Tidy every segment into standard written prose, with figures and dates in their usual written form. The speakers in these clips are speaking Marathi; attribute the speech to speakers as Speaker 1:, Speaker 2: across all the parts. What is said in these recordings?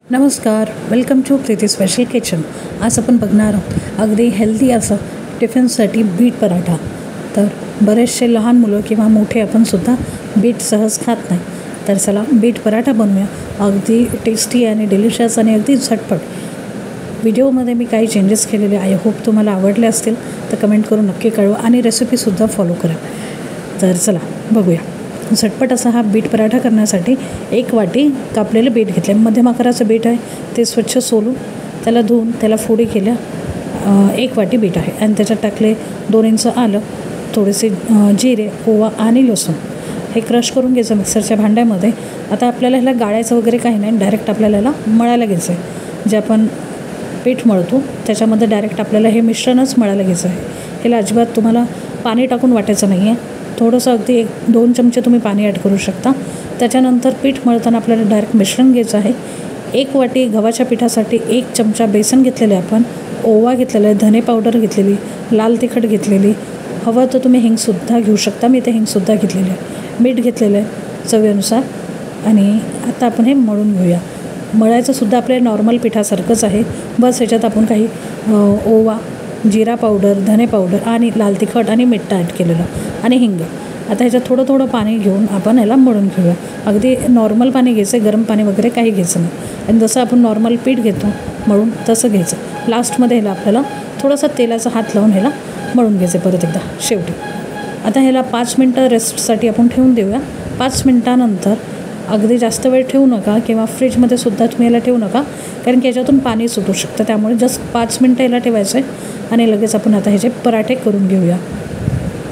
Speaker 1: नमस्कार, welcome to Preeti special kitchen. आज आपण बघणार आहोत अगदी हेल्दी असं टिफिनसाठी बीट पराठा। तर बरेचसे लहान मुलं किंवा मोठे आपण सुद्धा बीट सहज खात नाही, तर चला बीट पराठा बनवूया। अगदी टेस्टी आणि डिलिशियस आणि अगदी झटपट। व्हिडिओमध्ये मी काही चेंजेस केलेले आहे, होप तुम्हाला आवडले असतील तर कमेंट करून नक्की कळवा आणि रेसिपीसुद्धा फॉलो करा। तर चला बघूया। झटपट असा हा बीट पराठा करण्यासाठी 1 वाटी कापलेलं बीट घेतले। मध्यम आकाराचं बीट आहे, ते स्वच्छ सोलून त्याला धुवून त्याला फोडी केल्या। 1 वाटी बीट आहे आणि त्याच्यात टाकले 2 इंच आलं, थोडेसे जिरे, ओवा आणि लसूण। हे क्रश करून घ्यायचं मिक्सरच्या भांड्यामध्ये। आता आपल्याला ह्याला गाळायचं वगैरे काही नाही, डायरेक्ट आपल्याला ह्याला मळायला घ्यायचं आहे। जे आपण पीठ मळतो त्याच्यामध्ये डायरेक्ट आपल्याला हे मिश्रणच मळायला घ्यायचं आहे। ह्याला अजिबात तुम्हाला पाणी टाकून वाटायचं नाही आहे, थोडंसं अगदी 1-2 चमचे तुम्ही पाणी ॲड करू शकता। त्याच्यानंतर पीठ मळताना आपल्याला डायरेक्ट मिश्रण घ्यायचं आहे। 1 वाटी गव्हाच्या पिठासाठी 1 चमचा बेसन घेतलेले आपण, ओवा घेतलेला आहे, धने पावडर घेतलेली, लाल तिखट घेतलेली, हवं तर तुम्ही हिंगसुद्धा घेऊ शकता, मी ते हिंगसुद्धा घेतलेली आहे, मीठ घेतलेलं आहे चवीनुसार। आणि आता आपण हे मळून घेऊया। मळायचंसुद्धा आपल्या नॉर्मल पिठासारखंच आहे, बस ह्याच्यात आपण काही ओवा, जिरा पावडर, धने पावडर आणि लाल तिखट आणि मीठ ॲड केलेलं आणि हिंग। आता ह्याच्यात थोडं थोडं पाणी घेऊन आपण ह्याला मळून घेऊया। अगदी नॉर्मल पाणी घ्यायचं, गरम पाणी वगैरे काही घ्यायचं नाही। आणि जसं आपण नॉर्मल पीठ घेतो मळून तसं घ्यायचं। लास्टमध्ये ह्याला आपल्याला थोडासा तेलाचा हात लावून ह्याला मळून घ्यायचं परत एकदा शेवटी। आता ह्याला 5 मिनटं रेस्टसाठी आपण ठेवून देऊया। 5 मिनटानंतर अगदी जास्त वेळ ठेवू नका किंवा फ्रीजमध्ये सुद्धा तुम्ही याला ठेवू नका, कारण की याच्यातून पाणी सुटू शकतं। त्यामुळे जस्ट 5 मिनटं याला ठेवायचं आहे आणि लगेच आपण आता ह्याचे पराठे करून घेऊया।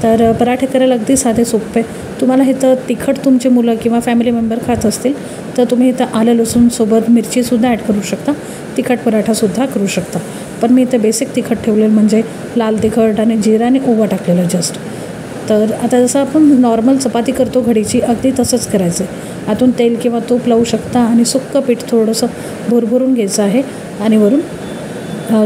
Speaker 1: तर पराठे करायला अगदी साधे सोपे। तुम्हाला इथं तिखट तुमचे मुलं किंवा फॅमिली मेंबर खात असतील तर तुम्ही इथं आलं लसूणसोबत मिरचीसुद्धा ॲड करू शकता, तिखट पराठासुद्धा करू शकता। पण मी इथं बेसिक तिखट ठेवलेलं, म्हणजे लाल तिखट आणि जिरा आणि ओवा टाकलेलं जस्ट। तर आता जसं आपण नॉर्मल चपाती करतो घडीची, अगदी तसंच करायचं आहे। आतून तेल किंवा तूप लावू शकता आणि सुक्कं पीठ थोडंसं भुरभुरून घ्यायचं आहे आणि वरून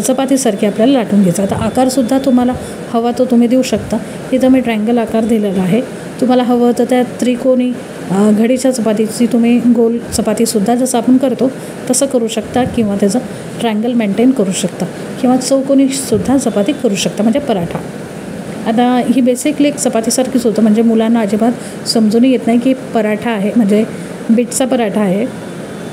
Speaker 1: चपातीसारखी आपल्याला लाटून घ्यायचं। आता आकारसुद्धा तुम्हाला हवा तो तुम्ही देऊ शकता। इथं मी ट्रायंगल आकार दिलेला आहे, तुम्हाला हवं तर त्या त्रिकोणी घडीच्या चपातीची तुम्ही गोल चपातीसुद्धा जसं आपण करतो तसं करू शकता, किंवा त्याचं ट्रायंगल मेंटेन करू शकता, किंवा चौकोनीसुद्धा चपाती करू शकता, म्हणजे पराठा। आता ही बेसिकली एक चपातीसारखीच होतं, म्हणजे मुलांना अजिबात समजूनही येत नाही की पराठा आहे, म्हणजे बीटचा पराठा आहे।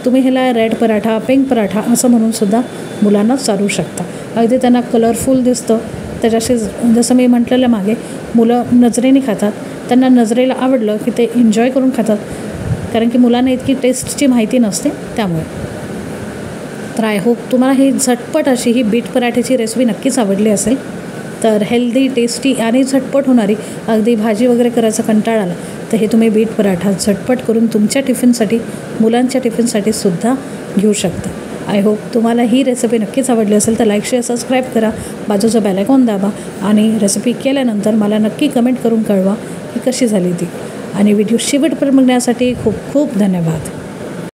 Speaker 1: तुम्ही ह्याला रेड पराठा, पिंक पराठा असं म्हणूनसुद्धा मुलांना चालू शकता। अगदी त्यांना कलरफुल दिसतं, त्याच्याशी जसं मी म्हटलेलं मागे, मुलं नजरेने खातात, त्यांना नजरेला आवडलं की ते एन्जॉय करून खातात, कारण की मुलांना इतकी टेस्टची माहिती नसते त्यामुळे। तर आय होप तुम्हाला ही झटपट अशी ही बीट पराठ्याची रेसिपी नक्कीच आवडली असेल। तर हेल्दी, टेस्टी आणि झटपट होणारी, अगदी भाजी वगैरे करायचा कंटाळा आला तर हे तुम्ही बीट पराठा झटपट करून तुमच्या टिफिनसाठी, मुलांच्या टिफिनसाठी सुद्धा घेऊ शकता। आय होप तुम्हाला ही रेसिपी नक्कीच आवडली असेल तर लाईक, शेअर, सबस्क्राईब करा, बाजूचं बेल आयकॉन दाबा आणि रेसिपी केल्यानंतर मला नक्की कमेंट करून कळवा की कशी झाली ती। आणि व्हिडिओ शेवटपर्यंत बघण्यासाठी खूप खूप धन्यवाद।